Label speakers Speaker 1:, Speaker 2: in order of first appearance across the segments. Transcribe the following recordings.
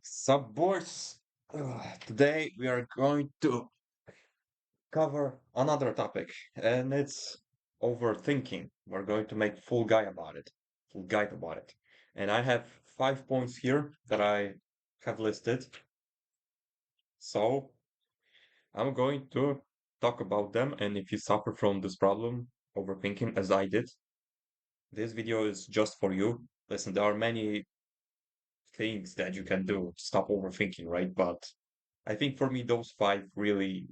Speaker 1: Sup, boys? Today we are going to cover another topic, and it's overthinking. We're going to make full guide about it. And I have 5 points here that I have listed. So I'm going to talk about them. And if you suffer from this problem, overthinking, as I did, this video is just for you. Listen, there are many things that you can do to stop overthinking, right? But I think for me, those five really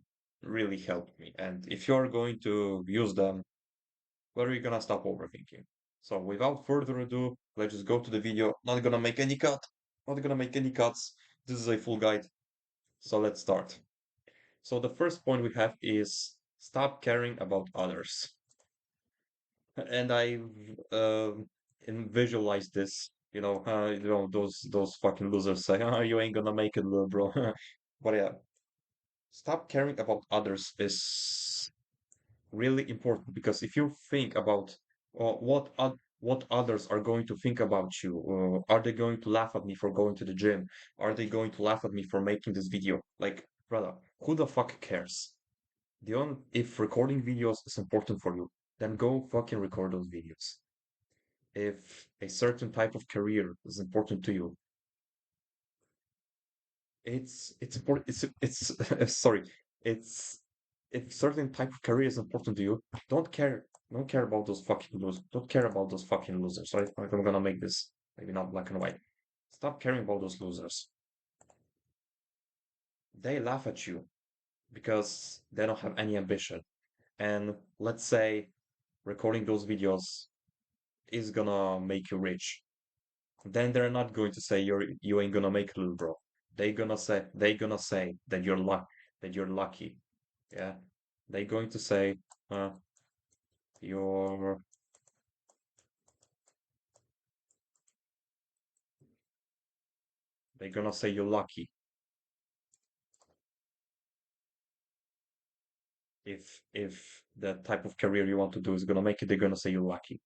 Speaker 1: helped me. And if you're going to use them, where are you gonna stop overthinking? So without further ado, let's just go to the video. Not gonna make any cut. Not gonna make any cuts. This is a full guide. So let's start. So the first point we have is stop caring about others. And I visualize this. Those fucking losers say, "Oh, you ain't gonna make it, little bro." But yeah, stop caring about others is really important because if you think about what others are going to think about you, are they going to laugh at me for going to the gym? Are they going to laugh at me for making this video? Like, brother, who the fuck cares? If recording videos is important for you, then go fucking record those videos. If a certain type of career is important to you, it's important. It's sorry. It's if certain type of career is important to you, don't care about those fucking losers. Don't care about those fucking losers. Right? Like, I'm gonna make this maybe not black and white. Stop caring about those losers. They laugh at you because they don't have any ambition. And let's say recording those videos is gonna make you rich. Then they're not going to say you ain't gonna make it, little bro. They gonna say that you're lucky. Yeah. They're going to say, uh, you're they're gonna say you're lucky. If the type of career you want to do is gonna make it, they're gonna say you're lucky.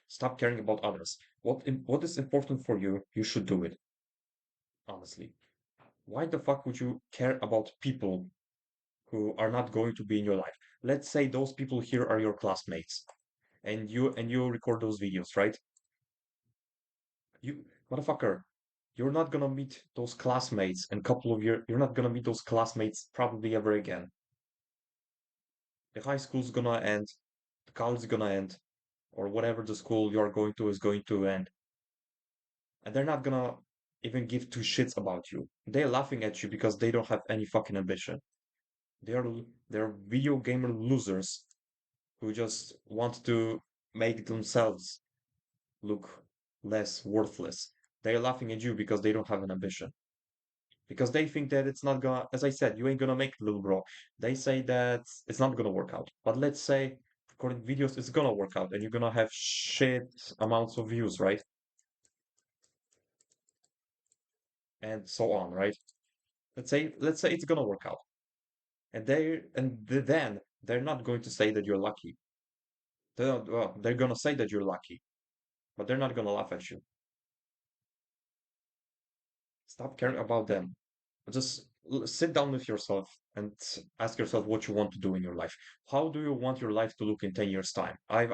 Speaker 1: Stop caring about others. What is important for you, you should do it, honestly. Why the fuck would you care about people who are not going to be in your life? Let's say those people here are your classmates and you record those videos, right? You motherfucker, you're not gonna meet those classmates in a couple of years. You're not gonna meet those classmates probably ever again. The high school's gonna end, the college is gonna end, or whatever the school you're going to is going to end, and they're not gonna even give two shits about you. They're laughing at you because they don't have any fucking ambition. They're they're video gamer losers who just want to make themselves look less worthless. They're laughing at you because they don't have an ambition. Because they think that it's not gonna, as I said, you ain't gonna make it, little bro. They say that it's not gonna work out. But let's say recording videos is gonna work out and you're gonna have shit amounts of views, right? And so on, right? Let's say it's gonna work out. Then they're not going to say that you're lucky. They're gonna say that you're lucky, but they're not gonna laugh at you. Stop caring about them. Just sit down with yourself and ask yourself what you want to do in your life. How do you want your life to look in 10 years' time? I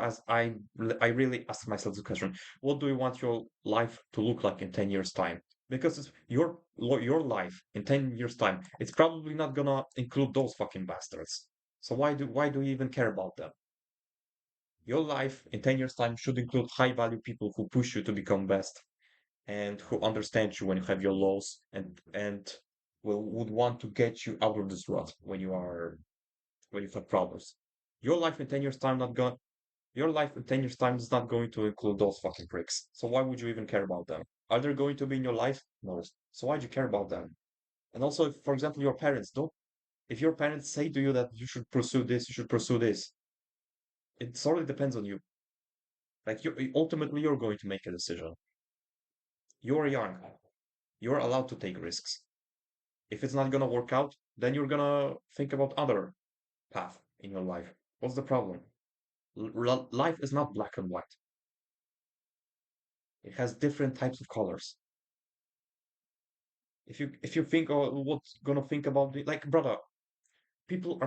Speaker 1: really ask myself this question. What do you want your life to look like in 10 years' time? Because your life in 10 years' time, it's probably not gonna include those fucking bastards. So why do you even care about them? Your life in 10 years' time should include high value people who push you to become best and who understand you when you have your lows and would want to get you out of this rut when you have problems. Your life in 10 years time not going Your life in 10 years time is not going to include those fucking pricks. So why would you even care about them? Are they going to be in your life? No. So why'd you care about them? And also, if, for example, your parents don't, if your parents say to you that you should pursue this, you should pursue this, it sort of depends on you. Like you ultimately you're going to make a decision. You're young. You're allowed to take risks. If it's not gonna work out, then you're gonna think about other path in your life. What's the problem? Life is not black and white. It has different types of colors. If you think, oh, what's gonna think about me, like, brother, people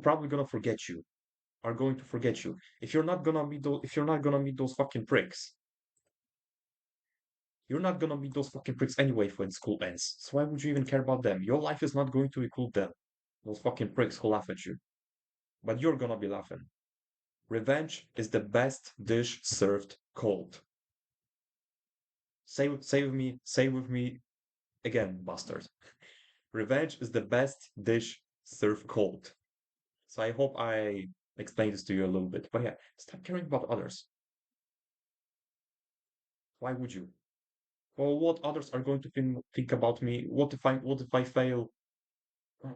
Speaker 1: probably gonna forget you, are going to forget you. If you're not gonna meet those fucking pricks, you're not gonna meet those fucking pricks anyway when school ends. So why would you even care about them? Your life is not going to include them. Those fucking pricks who laugh at you. But you're gonna be laughing. Revenge is the best dish served cold. Say with me again, bastard. Revenge is the best dish served cold. So I hope I explained this to you a little bit. But yeah, stop caring about others. Why would you? Well, what others are going to think about me? What if I fail? Uh,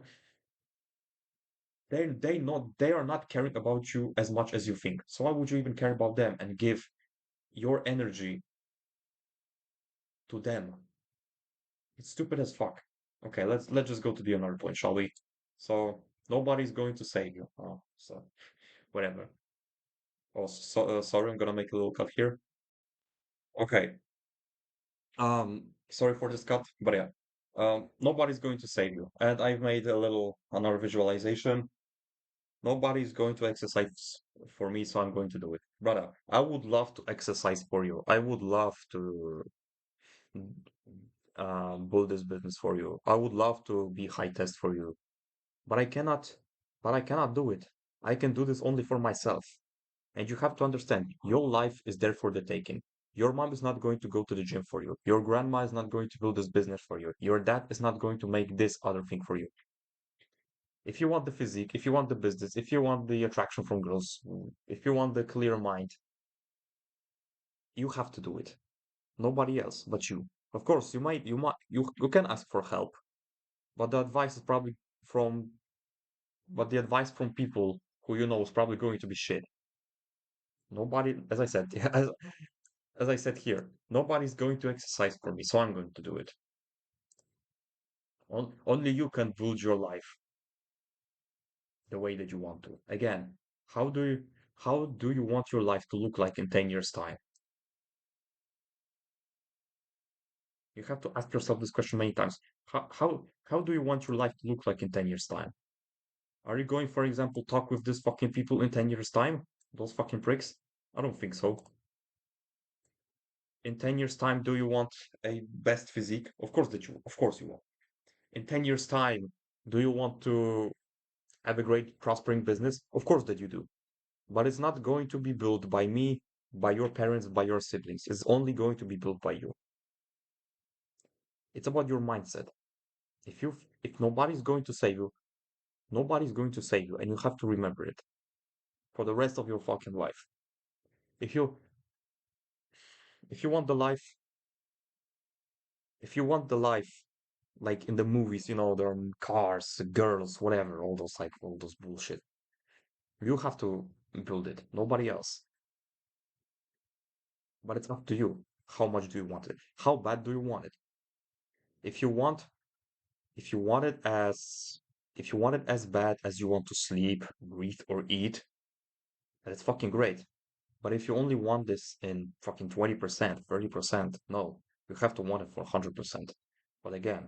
Speaker 1: they are not caring about you as much as you think. So why would you even care about them and give your energy to them? It's stupid as fuck. Okay, let's just go to the another point, shall we? So nobody's going to save you. Oh, so whatever. Oh, sorry, I'm gonna make a little cut here. Okay. Sorry for this cut, but yeah. Nobody's going to save you. And I've made a little another visualization. Nobody's going to exercise for me, so I'm going to do it. Brother, I would love to exercise for you. I would love to build this business for you. I would love to be high test for you. But I cannot, but I cannot do it. I can do this only for myself. And you have to understand, your life is there for the taking. Your mom is not going to go to the gym for you. Your grandma is not going to build this business for you. Your dad is not going to make this other thing for you. If you want the physique, if you want the business, if you want the attraction from girls, if you want the clear mind, you have to do it. Nobody else but you. Of course, you can ask for help, but the advice is probably from, but the advice from people who you know is probably going to be shit. Nobody, as I said, as I said here, nobody's going to exercise for me, so I'm going to do it. Only you can build your life the way that you want to. Again, how do you want your life to look like in 10 years' time? You have to ask yourself this question many times. How do you want your life to look like in 10 years' time? Are you going, for example, talk with these fucking people in 10 years' time? Those fucking pricks? I don't think so. In 10 years' time, do you want a best physique? Of course you want. In 10 years' time, do you want to have a great prospering business? Of course that you do. But it's not going to be built by me, by your parents, by your siblings. It's only going to be built by you. It's about your mindset. If nobody's going to save you, nobody's going to save you, and you have to remember it for the rest of your fucking life. If you if you want the life, if you want the life like in the movies, there are cars, girls, whatever, all those bullshit. You have to build it, nobody else. But it's up to you. How much do you want it? How bad do you want it? If you want, if you want it as, if you want it as bad as you want to sleep, breathe, or eat, then it's fucking great. But if you only want this in fucking 20%, 30%, no, you have to want it for 100%. But again,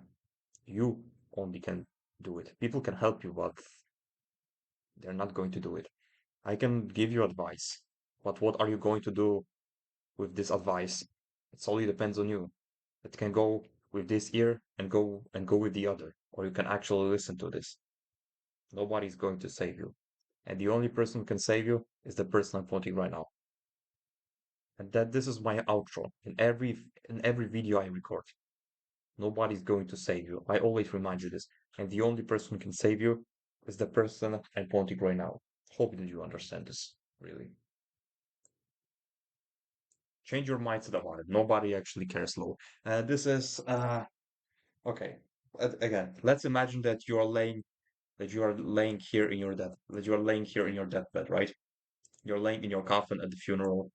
Speaker 1: you only can do it. People can help you, but they're not going to do it. I can give you advice, but what are you going to do with this advice? It solely depends on you. It can go with this ear and go with the other, or you can actually listen to this. Nobody's going to save you. And the only person who can save you is the person I'm pointing right now. And that this is my outro in every video I record. Nobody's going to save you. I always remind you this. And the only person who can save you is the person I'm pointing right now. Hope that you understand this, really. Change your mindset about it. Nobody actually cares, Low. This is okay. Again, let's imagine that you are laying here in your deathbed, right? You're laying in your coffin at the funeral,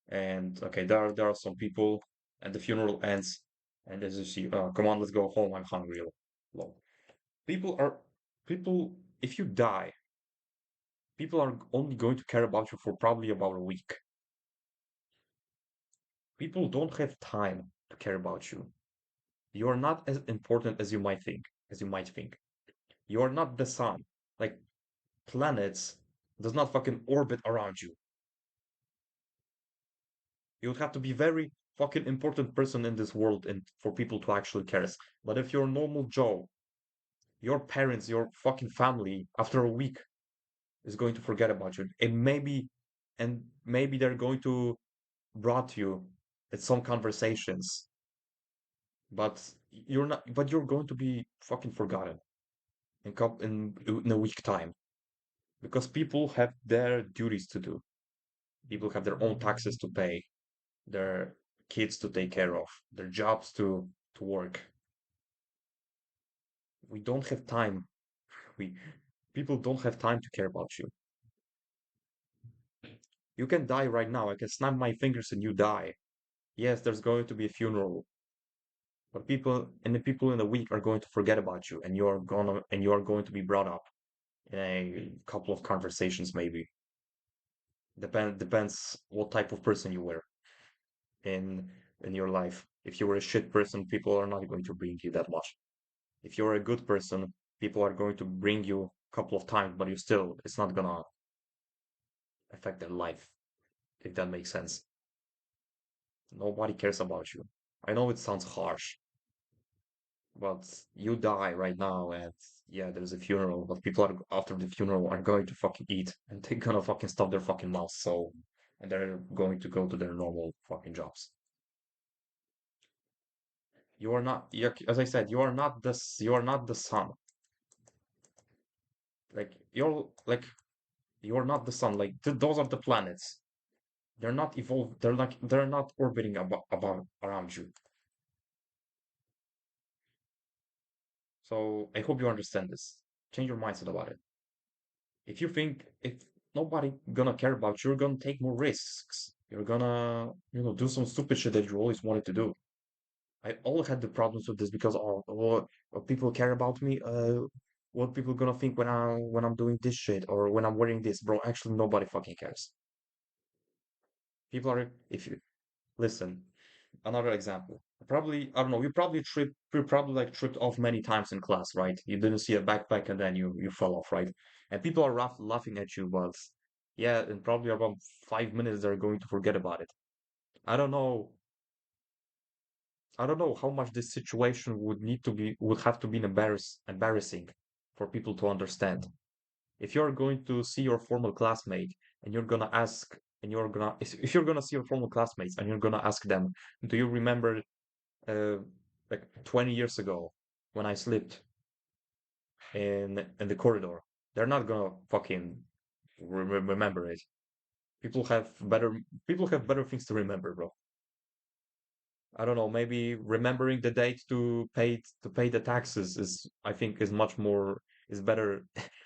Speaker 1: and okay, there are some people, and the funeral ends, and as you see, come on, let's go home. I'm hungry. Lol. People are people. If you die, people are only going to care about you for probably about a week. People don't have time to care about you. You're not as important as you might think. You're not the sun. Like planets does not fucking orbit around you. You would have to be very fucking important person in this world and for people to actually care. But if you're normal Joe, your parents, your fucking family, after a week is going to forget about you. And maybe they're going to brought you at some conversations, but you're going to be fucking forgotten in a week time because people have their duties to do. People have their own taxes to pay, their kids to take care of, their jobs to work. We don't have time. We People don't have time to care about you. You can die right now. I can snap my fingers and you die. Yes, there's going to be a funeral, but the people in the week are going to forget about you, and you are going to be brought up in a couple of conversations, maybe. Depends what type of person you were in in your life. If you were a shit person, people are not going to bring you that much. If you're a good person, people are going to bring you a couple of times, but it's not gonna affect their life, if that makes sense. Nobody cares about you. I know it sounds harsh, but you die right now, and yeah, there's a funeral, but people are after the funeral are going to fucking eat, and they're gonna fucking stop their fucking mouths, and they're going to go to their normal fucking jobs. As I said, you are not the sun. You're not the sun. Like those are the planets. They're not evolved. They're not orbiting about around you. So I hope you understand this. Change your mindset about it. If nobody gonna care about you, you're gonna take more risks. You're gonna, do some stupid shit that you always wanted to do. I all had the problems with this because what people care about me. What people gonna think when I'm doing this shit or when I'm wearing this, bro? Actually, nobody fucking cares. People are if you listen. Another example. Probably, I don't know, you probably like tripped off many times in class, right? You didn't see a backpack and then you fell off, right? And people are laughing at you, but yeah, in probably about 5 minutes they're going to forget about it. I don't know. I don't know how much this situation would have to be embarrassing for people to understand. If you're going to see your former classmate and you're gonna ask and you're gonna if you're gonna see your former classmates and you're gonna ask them, do you remember uh, like 20 years ago when I slipped in the corridor? They're not gonna fucking remember it. People have better people have better things to remember, bro. I don't know, maybe remembering the date to pay the taxes is I think is much more is better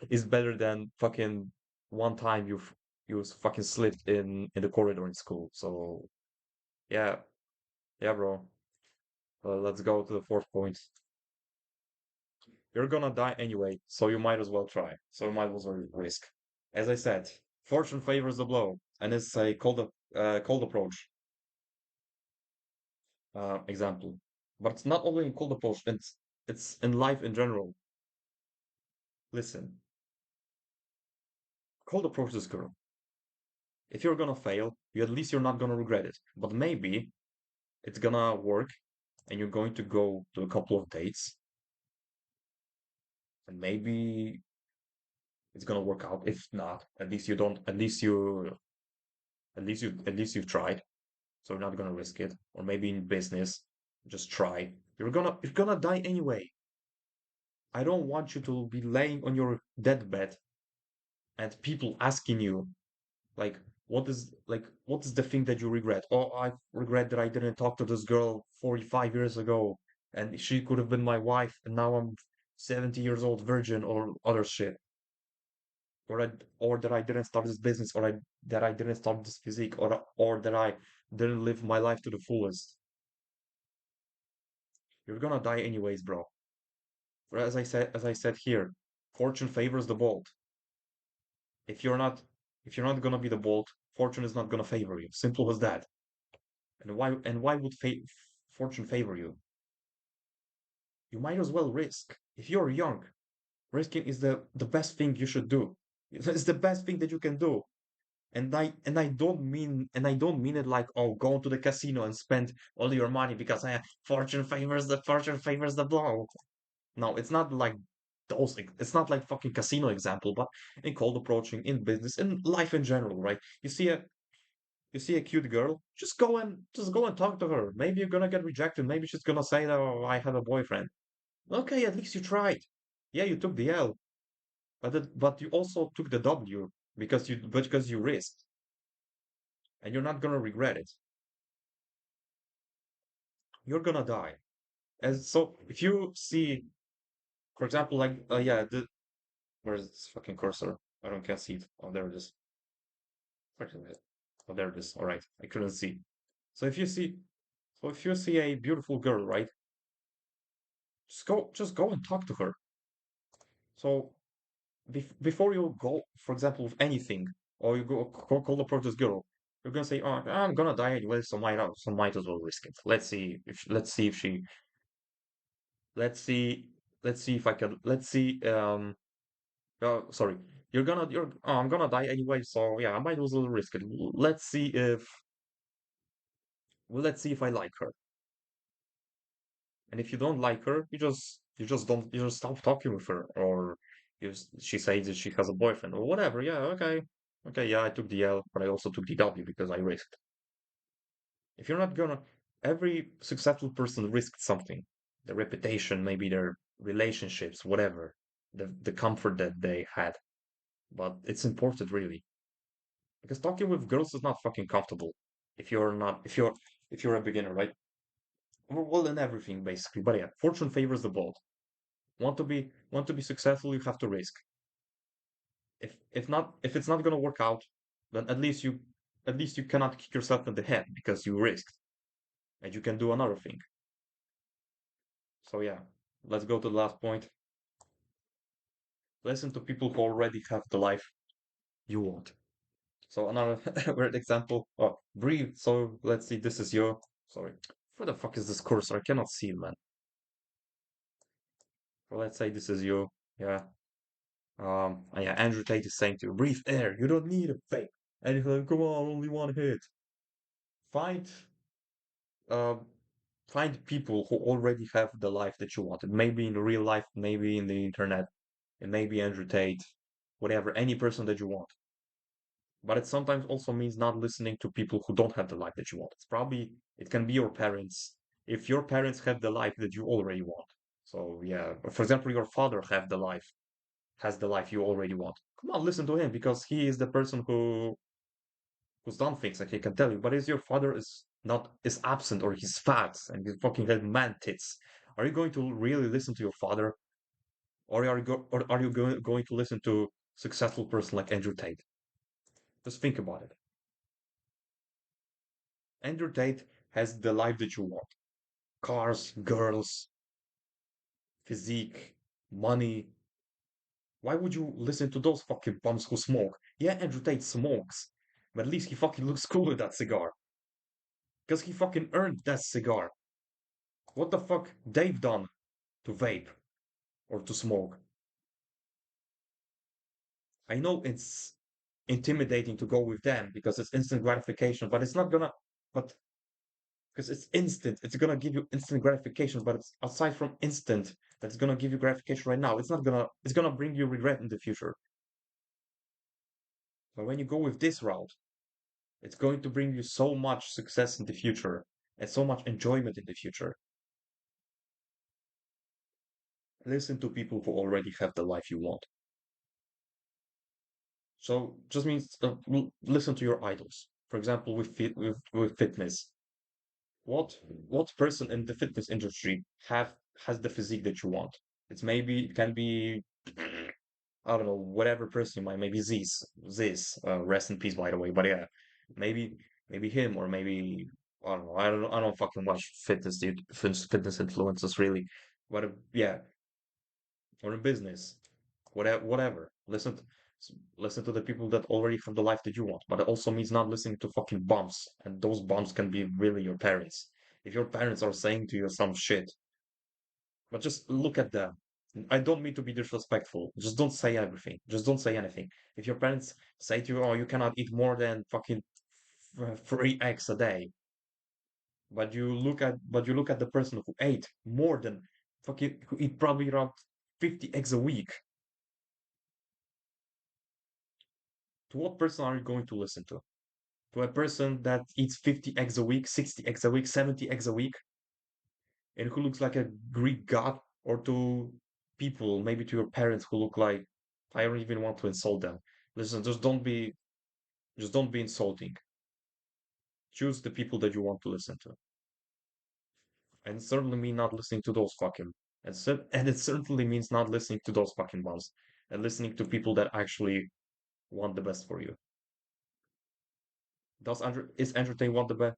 Speaker 1: is better than fucking one time you fucking slipped in the corridor in school. So yeah, yeah, bro. Let's go to the fourth point. You're gonna die anyway, so you might as well try. So you might as well risk. As I said, fortune favors the blow, and it's a cold approach example. But it's not only in cold approach; it's in life in general. Listen, cold approach this girl. If you're gonna fail, at least you're not gonna regret it. But maybe it's gonna work, and you're going to go to a couple of dates, and maybe it's gonna work out. If not, at least you don't. At least you've tried. So you're not gonna risk it. Or maybe in business, just try. You're gonna die anyway. I don't want you to be laying on your deathbed and people asking you like what is the thing that you regret? Oh, I regret that I didn't talk to this girl 45 years ago and she could have been my wife and now I'm 70 years old virgin or other shit. Or that I didn't start this business that I didn't start this physique or that I didn't live my life to the fullest. You're gonna die anyways, bro. For as I said here, fortune favors the bold. If you're not, if you're not gonna be the bold, fortune is not gonna favor you. Simple as that. And why would fortune favor you? you might as well risk. If you're young, risking is the best thing you should do. It's the best thing that you can do. And I don't mean it like, oh, go to the casino and spend all your money because fortune favors the blow. No, it's not like those. It's not like fucking casino example, but in cold approaching, in business, in life in general, right? You see a cute girl, just go and talk to her. Maybe you're gonna get rejected. Maybe she's gonna say, "Oh, I have a boyfriend." Okay, at least you tried. Yeah, you took the L, but you also took the W because you risked, and you're not gonna regret it. You're gonna die. And so if you see, for example, like yeah, where's this fucking cursor? I don't can't see it. Oh, there it is. Where is it? Oh, there it is. All right, I couldn't see. So if you see, so if you see a beautiful girl, right? Just go and talk to her. So before you go, for example, with anything, or you go call approach this girl, you're gonna say, "Oh, I'm gonna die anyway, so might as well risk it. Let's see, let's see if I can, let's see, sorry, I'm gonna die anyway, so yeah, I might as well risk it. Let's see if I like her. And if you don't like her, you just stop talking with her, or she says that she has a boyfriend or whatever. Yeah, okay, okay, yeah, I took the L, but I also took the W because I risked. If you're not gonna, every successful person risked something, their reputation, maybe their relationships, whatever, the comfort that they had. But it's important, really, because talking with girls is not fucking comfortable if you're not, if you're a beginner, right? Well, in everything basically. But yeah, fortune favors the bold. Want to be successful, you have to risk. If it's not gonna work out, then at least you cannot kick yourself in the head because you risked and you can do another thing. So yeah, let's go to the last point. Listen to people who already have the life you want. So another weird example. Oh, breathe. So let's see. This is your. Sorry. Where the fuck is this cursor? I cannot see it, man. So let's say this is you. Yeah. And yeah, Andrew Tate is saying to you, breathe air. You don't need a fake. And you're like, come on, only one hit. Find uh, find people who already have the life that you wanted. Maybe in real life, maybe in the internet, and maybe Andrew Tate, whatever, any person that you want. But it sometimes also means not listening to people who don't have the life that you want. It can be your parents. If your parents have the life that you already want. So yeah, for example, your father has the life you already want. Come on, listen to him because he is the person who's done things and he can tell you. But if your father is absent or he's fat and he's fucking had man tits, are you going to really listen to your father, or are you going to listen to successful person like Andrew Tate? Just think about it. Andrew Tate has the life that you want: cars, girls, physique, money. Why would you listen to those fucking bums who smoke? Yeah, Andrew Tate smokes, but at least he fucking looks cool with that cigar. Because he fucking earned that cigar. What the fuck they've done to vape or to smoke? I know it's intimidating to go with them because it's instant gratification, but it's not gonna, but because it's instant, it's gonna give you instant gratification, but it's aside from instant, that's gonna give you gratification right now. It's gonna bring you regret in the future. But when you go with this route, it's going to bring you so much success in the future and so much enjoyment in the future. Listen to people who already have the life you want. So just means listen to your idols. For example, with fitness, what person in the fitness industry has the physique that you want? It can be I don't know, whatever person you might, maybe rest in peace, by the way. But yeah, maybe him, or maybe I don't fucking watch fitness, dude, fitness influencers really. But yeah, or in business, whatever. Listen to the people that already have the life that you want. But it also means not listening to fucking bums, and those bums can be really your parents. If your parents are saying to you some shit, but just look at them. I don't mean to be disrespectful. Just don't say everything. Just don't say anything. If your parents say to you, "Oh, you cannot eat more than fucking 3 eggs a day," but you look at the person who ate more than fucking who eat probably around 50 eggs a week. To what person are you going to listen to? To a person that eats 50 eggs a week, 60 eggs a week, 70 eggs a week, and who looks like a Greek god, or to people, maybe to your parents who look like I don't even want to insult them. Listen, just don't be insulting. Choose the people that you want to listen to. And certainly mean not listening to those fucking and it certainly means not listening to those fucking bums and listening to people that actually want the best for you. Does Entertain want the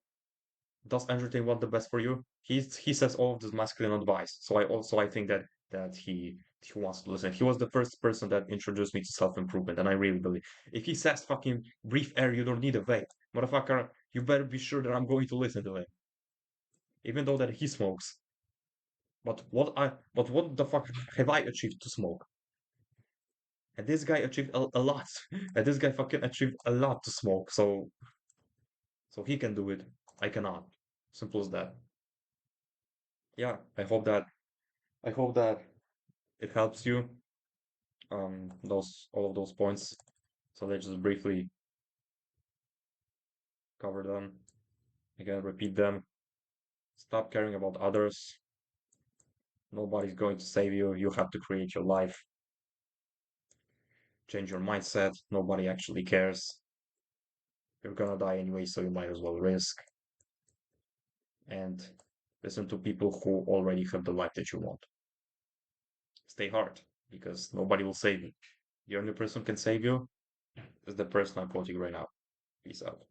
Speaker 1: best for you? He says all of this masculine advice. So I think that he wants to listen. He was the first person that introduced me to self-improvement, and I really believe if he says fucking breathe air, you don't need a vape, motherfucker, you better be sure that I'm going to listen to him, even though that he smokes. But what the fuck have I achieved to smoke? And this guy achieved a lot. And this guy fucking achieved a lot to smoke. So he can do it. I cannot. Simple as that. Yeah, I hope that it helps you. Those all of those points. So let's just briefly cover them. Again, repeat them. Stop caring about others. Nobody's going to save you. You have to create your life. Change your mindset. Nobody actually cares. You're gonna die anyway, so you might as well risk. And listen to people who already have the life that you want. Stay hard, because nobody will save you. The only person who can save you is the person I'm quoting right now. Peace out.